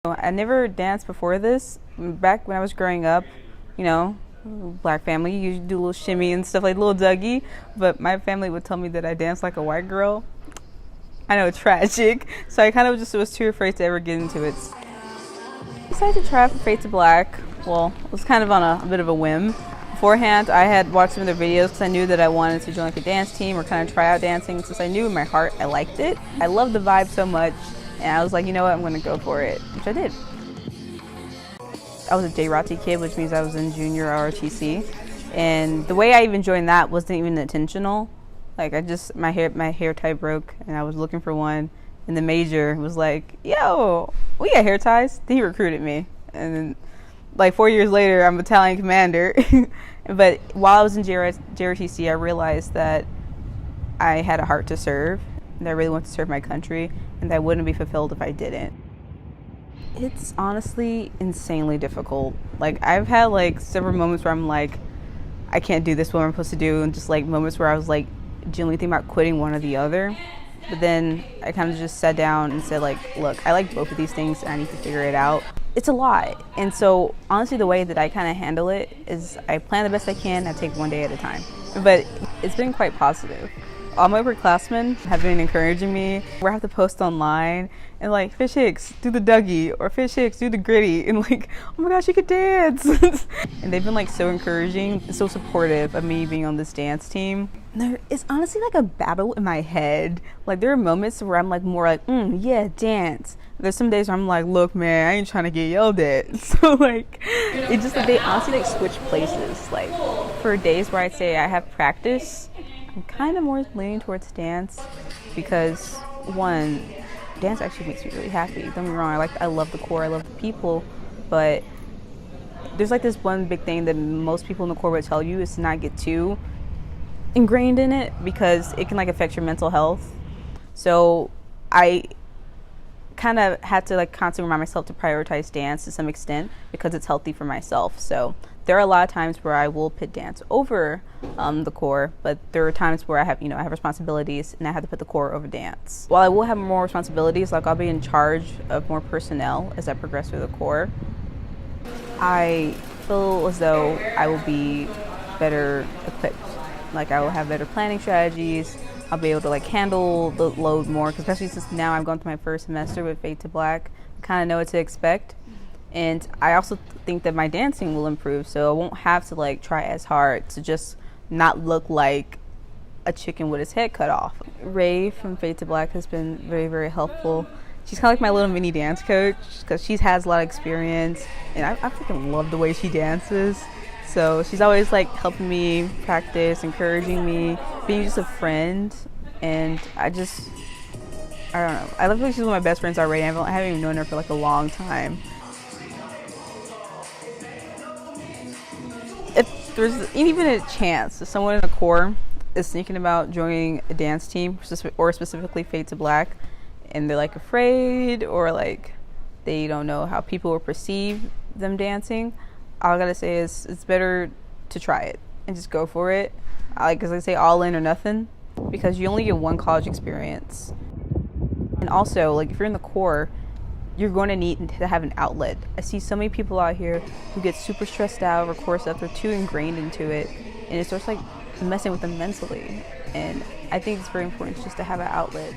I never danced before this. Back when I was growing up, you know, black family, you do a little shimmy and stuff like little Dougie, but my family would tell me that I danced like a white girl. I know, tragic. So I kind of just was too afraid to ever get into it. I decided to try out for Fade to Black. Well, it was kind of on a bit of a whim. Beforehand, I had watched some of their videos because I knew that I wanted to join like a dance team or kind of try out dancing, since I knew in my heart I liked it. I loved the vibe so much, and I was like, you know what, I'm going to go for it, which I did. I was a JROTC kid, which means I was in junior ROTC, and the way I even joined that wasn't even intentional. Like my hair tie broke, and I was looking for one, and the major was like, yo, we got hair ties. He recruited me, and then like 4 years later, I'm battalion commander. But while I was in JROTC, I realized that I had a heart to serve, and I really wanted to serve my country, and that wouldn't be fulfilled if I didn't. It's honestly insanely difficult. Like, I've had like several moments where I'm like, I can't do this, what I'm supposed to do, and just like moments where I was like genuinely thinking about quitting one or the other. But then I kind of just sat down and said, like, look, I like both of these things and I need to figure it out. It's a lot. And so honestly, the way that I kind of handle it is I plan the best I can. I take one day at a time. But it's been quite positive. All my upperclassmen have been encouraging me. Where I have to post online and like, Fish Hicks, do the Dougie, or Fish Hicks, do the Gritty, and like, oh my gosh, you could dance. And they've been like so encouraging and so supportive of me being on this dance team. There is honestly like a battle in my head. Like, there are moments where I'm like more like, yeah, dance. There's some days where I'm like, look, man, I ain't trying to get yelled at. So like, it just like, they honestly like switch places. Like, for days where I'd say I have practice, I'm kind of more leaning towards dance, because one, dance actually makes me really happy. Don't get me wrong, I love the core, I love the people, but there's like this one big thing that most people in the core would tell you is to not get too ingrained in it, because it can like affect your mental health. So I kind of had to like constantly remind myself to prioritize dance to some extent, because it's healthy for myself. So there are a lot of times where I will put dance over the core, but there are times where I have responsibilities and I have to put the core over dance. While I will have more responsibilities, like I'll be in charge of more personnel as I progress through the core, I feel as though I will be better equipped. Like, I will have better planning strategies. I'll be able to like handle the load more, especially since now I've gone through my first semester with Fade to Black. I kind of know what to expect. And I also think that my dancing will improve, so I won't have to like try as hard to just not look like a chicken with his head cut off. Ray from Fade to Black has been very, very helpful. She's kind of like my little mini dance coach, because she has a lot of experience, and I freaking love the way she dances. So she's always like helping me practice, encouraging me, being just a friend. And I don't know. I feel like she's one of my best friends already. I haven't even known her for like a long time. If there's even a chance that someone in the core is thinking about joining a dance team, or specifically Fade to Black, and they're like afraid, or like they don't know how people will perceive them dancing, all I gotta say is it's better to try it and just go for it. Because I say all in or nothing, because you only get one college experience. And also, like, if you're in the core, you're going to need to have an outlet. I see so many people out here who get super stressed out over core stuff. They're too ingrained into it, and it starts like messing with them mentally. And I think it's very important just to have an outlet.